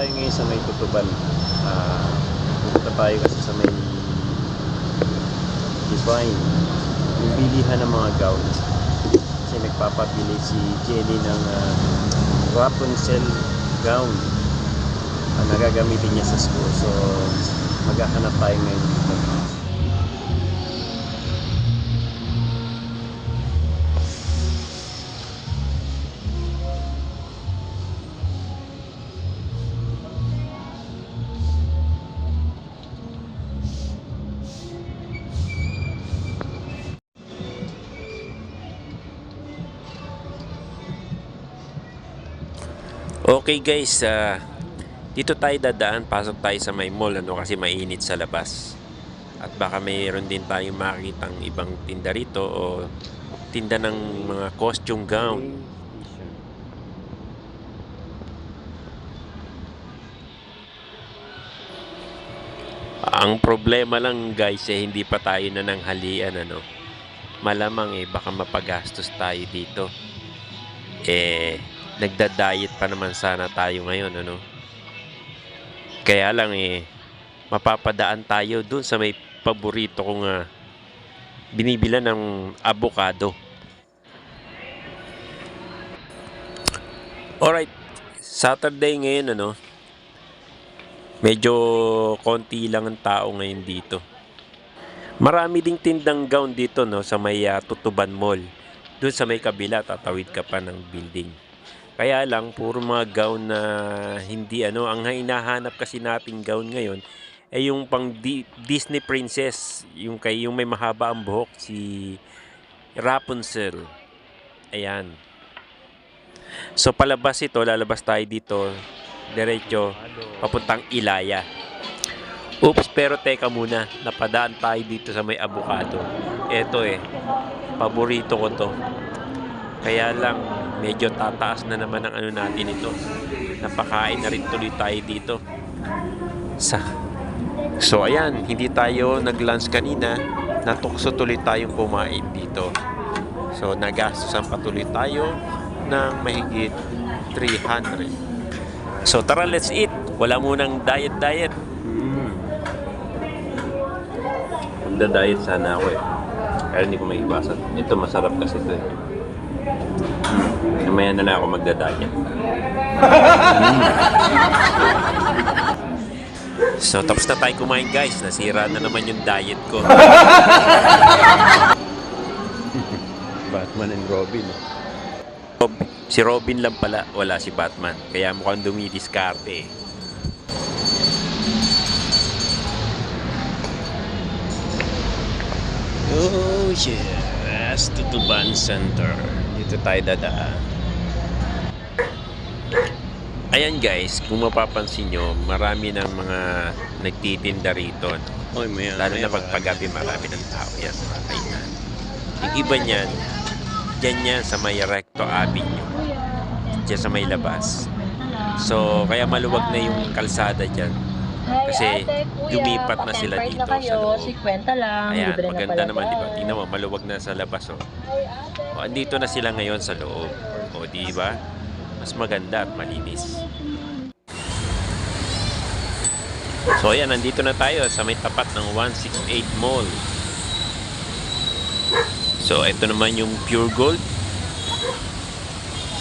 tayo ngayon sa may Tutuban. Pupunta tayo kasi sa may Divine, yung bilihan ng mga gown. Kasi nagpapabili si Jenny ng Rapunzel gown na gagamitin niya sa school. So maghahanap tayo ngayon dito. Okay guys, dito tayo dadaan, pasok tayo sa may mall kasi mainit sa labas. At baka mayroon din tayong makikitang ibang tinda rito o tinda ng mga costume gown. Ang problema lang guys hindi pa tayo nananghalian Malamang baka mapagastos tayo dito. Nagda-diet pa naman sana tayo ngayon Kaya lang mapapadaan tayo dun sa may paborito kong binibila ng avocado. Alright, Saturday ngayon medyo konti lang ang tao ngayon dito. Marami ding tindang gown dito sa may Tutuban Mall. Dun sa may kabila tatawid ka pa ng building. Kaya lang, puro mga gown na hindi ang hinahanap kasi nating gown ngayon ay yung pang Disney princess, yung may mahaba ang buhok, si Rapunzel. Ayan. So palabas ito, lalabas tayo dito, diretso, papuntang Ilaya. Oops, pero teka muna, napadaan tayo dito sa may avocado. Eto paborito ko to. Kaya lang, medyo tataas na naman ang natin ito. Napakain na rin tuloy tayo dito. So ayan, hindi tayo nag-lunch kanina. Natukso tuloy tayong kumain dito. So nagastusan pa tuloy tayo ng mahigit 300. So tara, let's eat. Wala munang diet. Magda-diet sana ako Kaya hindi ko maiwasan. Ito masarap kasi ito Mamaya na lang ako magdadaya. So tapos na tayo kumain guys. Nasira na naman yung diet ko. Batman and Robin Si Robin lang pala, wala si Batman. Kaya mukhang dumidiskarte Oh yes, Tutuban Center. Dito tayo dadaan. Ayan guys, kung mapapansin nyo, marami ng mga nagtitinda rito lalo na pagpagabi marami ng tao. Yan, mga kainan. Yung iba niyan, dyan yan sa may Recto Avenue, dyan sa may labas. So kaya maluwag na yung kalsada dyan kasi lumipat na sila dito sa loob. Ayan, maganda naman diba? Tingnan mo, maluwag na sa labas andito na sila ngayon sa loob. Diba? Mas maganda at malinis. So ayan, nandito na tayo sa may tapat ng 168 Mall. So ito naman yung Pure Gold.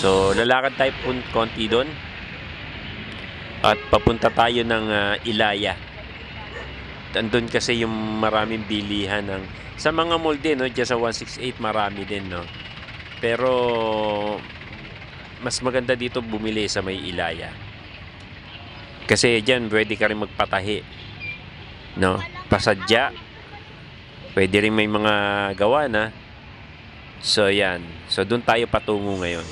So lalakad tayo konti doon at papunta tayo ng Ilaya. Andun kasi yung maraming bilihan sa mga mall din dyan sa 168 marami din pero mas maganda dito bumili sa may Ilaya kasi dyan pwede ka rin magpatahi pasadya, pwede rin may mga gawa na. So yan, so dun tayo patungo ngayon.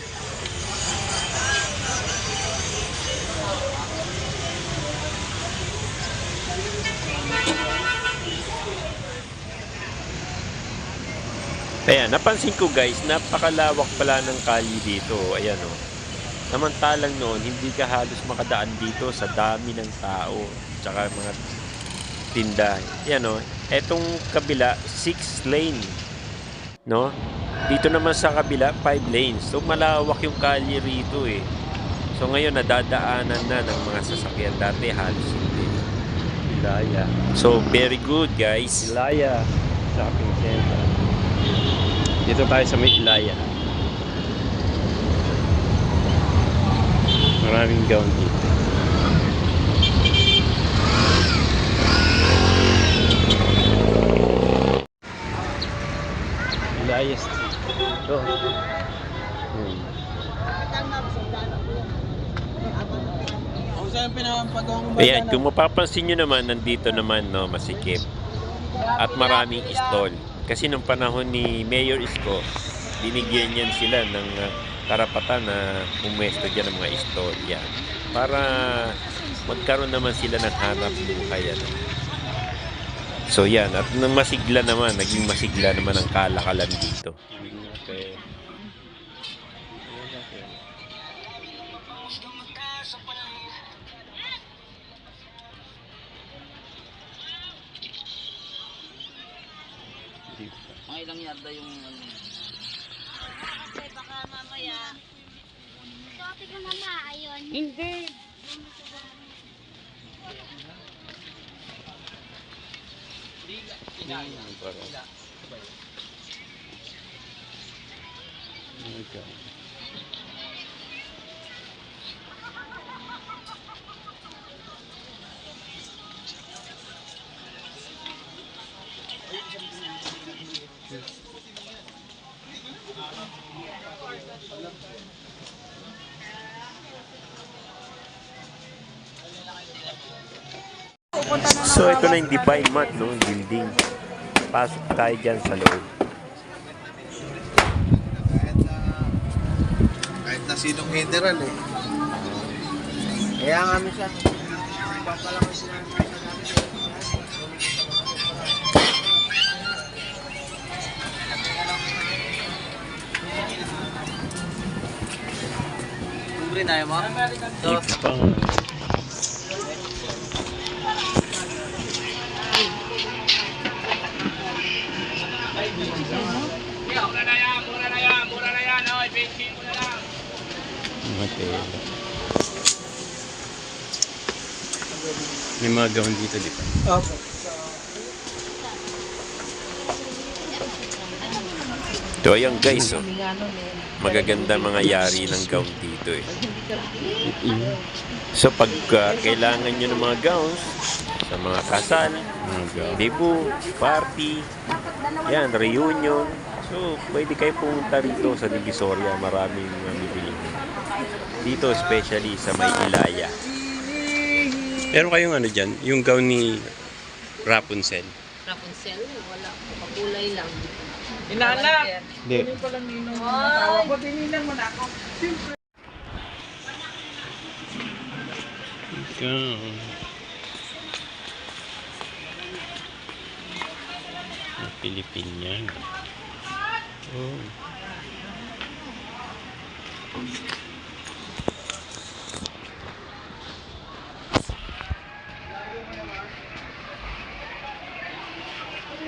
Ayan, napansin ko guys, napakalawak pala ng kalye dito. Ayan Samantalang noon, hindi ka halos makadaan dito sa dami ng tao. Tsaka mga tinda. Ayan etong kabila, 6 lane. Dito naman sa kabila, 5 lanes. So malawak yung kalye rito So ngayon nadadaanan na ng mga sasakyan, dati halos hindi. Ilaya. So very good guys. Ilaya Shopping Center. Dito tayo sa may Ilaya. Maraming gown dito. Ilaya Street. Ito. Ayan, kung mapapansin nyo naman, nandito naman, no, masikip. At maraming stall. Kasi nung panahon ni Mayor Isko, binigyan niyan sila ng karapatan na pumwesto dyan ng mga stall. Yan. Para magkaroon naman sila ng hanap buhay. Ano. So yan, at nang masigla naman, naging masigla naman ang kalakalan dito. Okay. Mga ilang yarda yung ano. Kasi baka mamaya. Bakit ka mama? Ayun. Hindi. So ito na yung Divine Mart, no, building. Pasok tayo dyan sa loob. Kahit na sinong mineral eh. Kaya nga minsan, papalang sila ng kahit na namin. Kumbre na yun mo? Ito pa. Matela. May mga gown dito, di ba? Opo. So ayan guys, oh. Magaganda mga yari ng gown dito eh. So pag kailangan nyo ng mga gowns sa mga kasal, debut, party, yan, reunion, so pwede kayo pumunta rito sa Divisoria. Maraming mamibili dito, especially sa may Ilaya. Meron kayong ano dyan, yung gown ni Rapunzel. Rapunzel? Wala. Pakulay lang. Inanak! Hindi. Hindi ko lang ninong tawag ko. Tininan mo na ako. Gown. Pilipinian. Oh.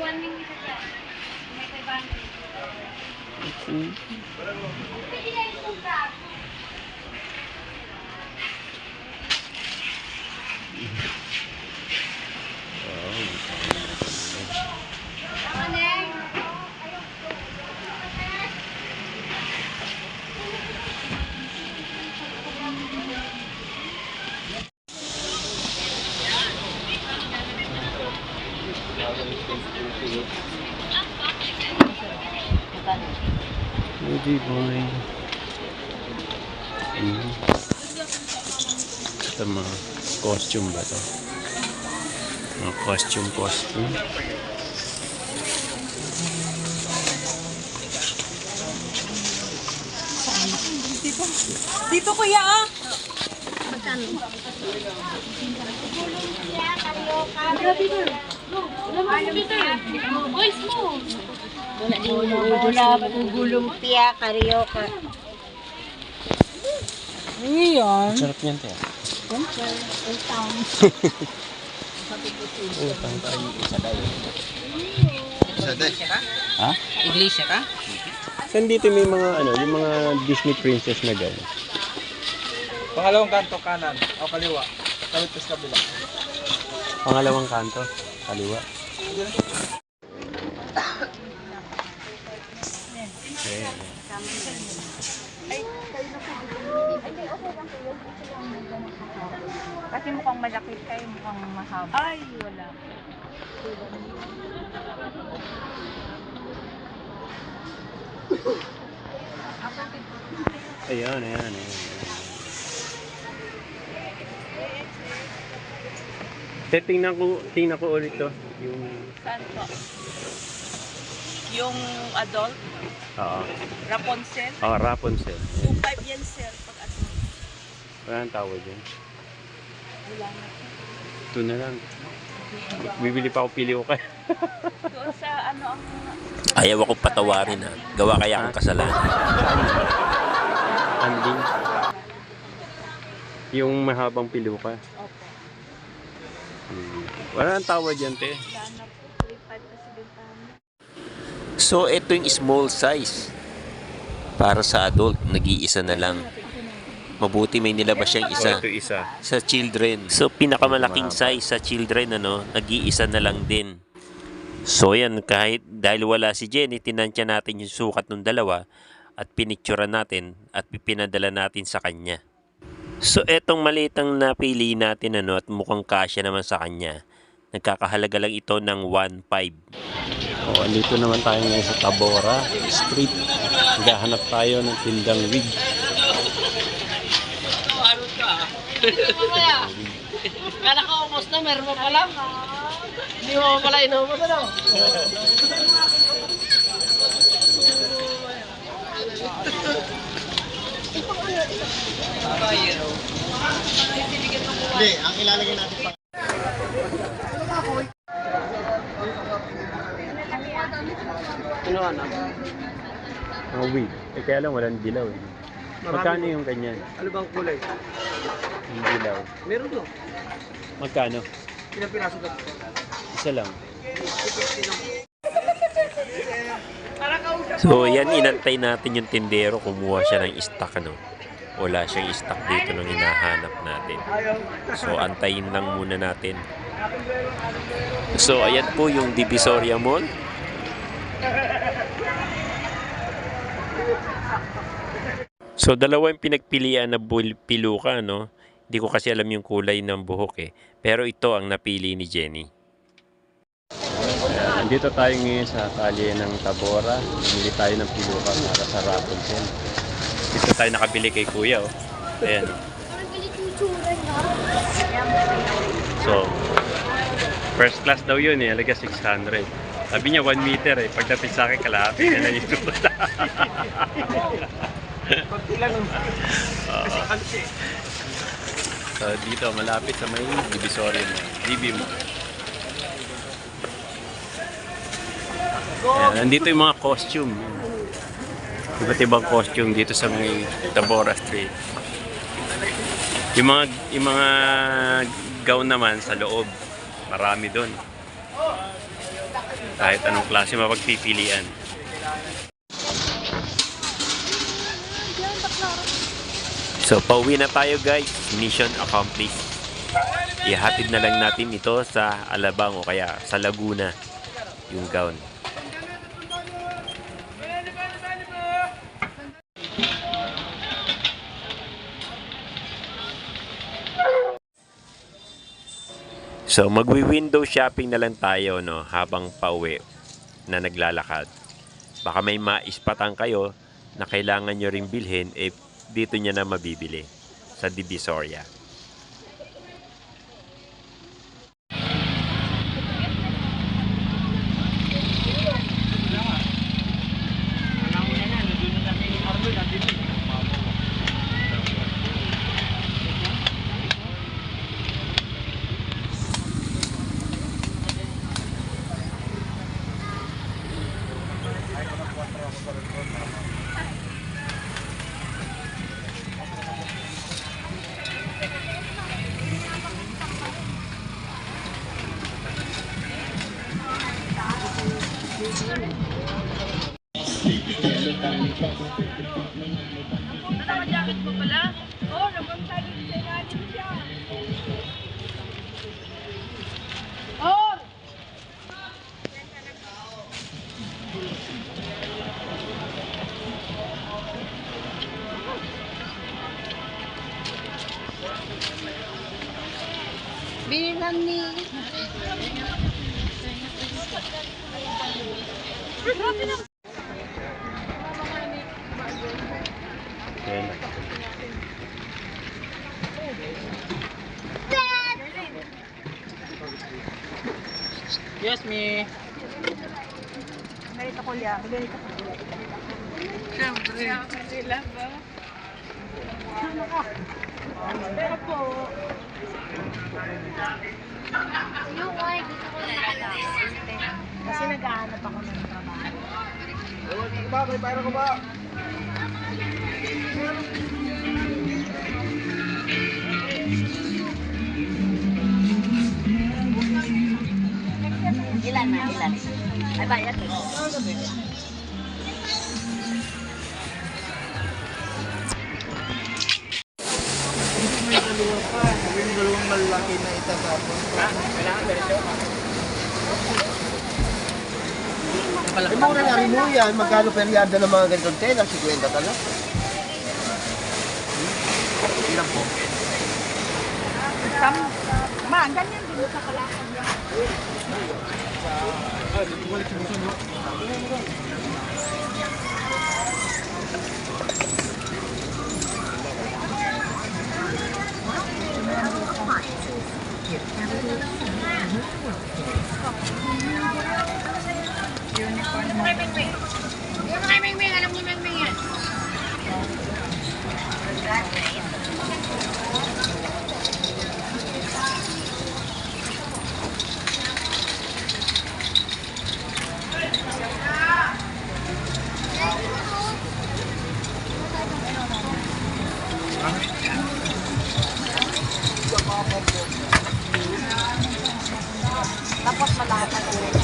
One minute ka. May 500. Pwede na yung suka. Lady boy. Ito mga costume ba to? Mga costume. Dito kuya ah! Magkano? Boys mo! Wala gulong piya, karyoka. Ngayon? Sarap niyan tayo. Utang tayo isa tayo. Isa din. Ha? Iglesia ka? Saan dito may mga ano, yung mga Disney princess na gano'n? Pangalawang kanto kanan o kaliwa. Tawid pa sa kabila. Pangalawang kanto, kaliwa. Okay. Kasi mukhang malaki kayo, mukhang mahaba. Ay, wala. Ayan. Tingnan ko ulit to. Yung... Saan po? Yung adult, Oo. Rapunzel. Rapunzel. 2.5 yan, sir. Pag adult. Wala nang tawag yan. Wala na. Ito na lang. Bibili pa ako, pili ko kayo. Doon sa ano ang... Ayaw ako patawarin ha. Gawa kaya akong kasalanan. Anding. Yung mahabang piluka. Opo. Wala nang tawad yan, te. Wala na po. 3.5 kasi bintahan mo. So, ito yung small size. Para sa adult, nag-iisa na lang. Mabuti may nilabas siyang isa. Ito isa. Sa children. So, pinakamalaking size sa children, nag-iisa na lang din. So, yan, kahit dahil wala si Jenny, tinansya natin yung sukat ng dalawa at pinicturean natin at pinadala natin sa kanya. So, etong malitang napili natin, at mukhang kasya naman sa kanya. Nagkakahalaga lang ito ng 1.5. Andito naman tayo ngayon sa Tabora Street. Naghahanap tayo ng tindang wig. Kala ko almost na, meron mo pala. Hindi mo pala inuubos, ano? Hindi, ang ilalagay natin pa. Mga wig. Kaya lang walang dilaw. Magkano yung ganyan? Ano bang kulay? Yung dilaw. Meron to. Magkano? Ilang piraso ka? Isa lang. So, yan, inantay natin yung tindero. Kumuha siya ng stock, Wala siyang stock dito nung hinahanap natin. So, antayin lang muna natin. So, ayan po yung Divisoria Mall. So, dalawa yung pinagpilian na piluka, Hindi ko kasi alam yung kulay ng buhok Pero ito ang napili ni Jenny. Andito tayo ngayon sa kalye ng Tabora. Bumili tayo ng piluka para sa Rapunzel. Dito tayo nakabili kay Kuya. Ayan. So, first class daw yun halaga 600. Sabi niya 1 meter Pagdating sa akin, kalahati na lang yung suot. So, dito, malapit sa may Divisoria mo. DB mo. Ayan, nandito yung mga costume. Iba't ibang costume dito sa may Tabora Street. Yung mga gown naman sa loob. Marami doon. Kahit anong klase mapagpipilian. So, pauwi na tayo guys. Mission accomplished. Ihatid na lang natin ito sa Alabang o kaya sa Laguna. Yung gown. So, magwi-window shopping na lang tayo habang pauwi na naglalakad. Baka may maispatan kayo na kailangan nyo ring bilhin dito niya na mabibili sa Divisoria. Jacket mo pala? Oo, nabang tayo. Bilang ni... Ayan. Yes, me. Ganito ko liya. Ganito ko. Siyempre. Sila ba? Pero po. Yung ay, gusto ko na Kasi naghahanap ako ng trabaho. Ba, may pera ko ba? Ilan na? Ilan? Ay, bayad. May dalawa pa. Yung dalawang malaki na itatapon. Ay, mura na rin mo yan. Magkano per yarda ng mga ganitong tela? 50 tala. Ilan po? Ma, ganyan din sa kalakad niya. Yung mga mingming, alam niyo mingming yan. Tapos malakad ulit.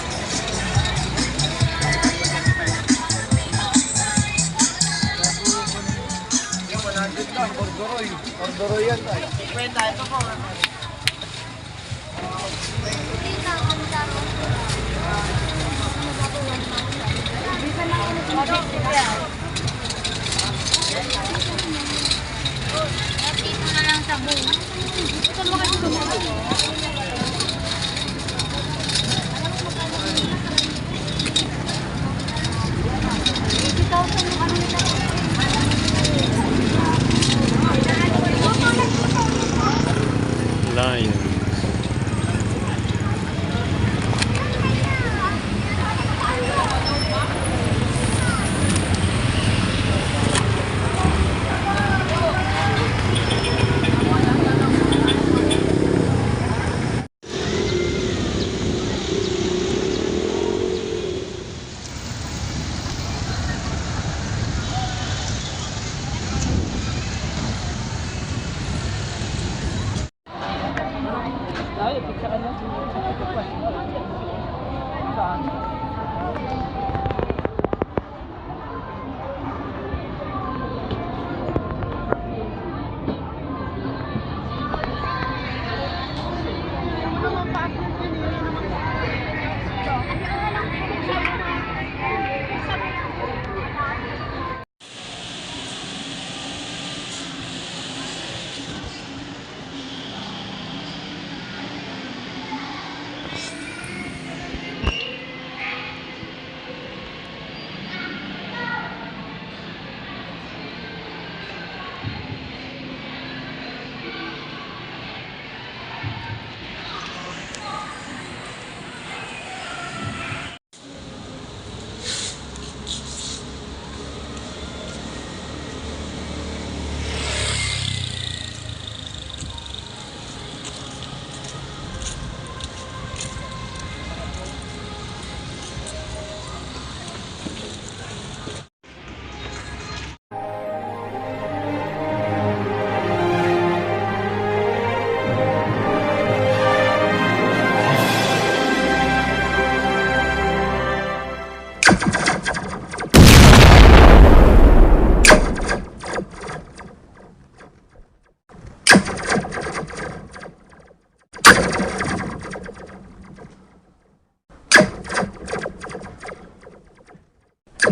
Yung 100 lang. Ordoroy. Ordoroy yan tayo. Kwenta, ito po. Bisa na ako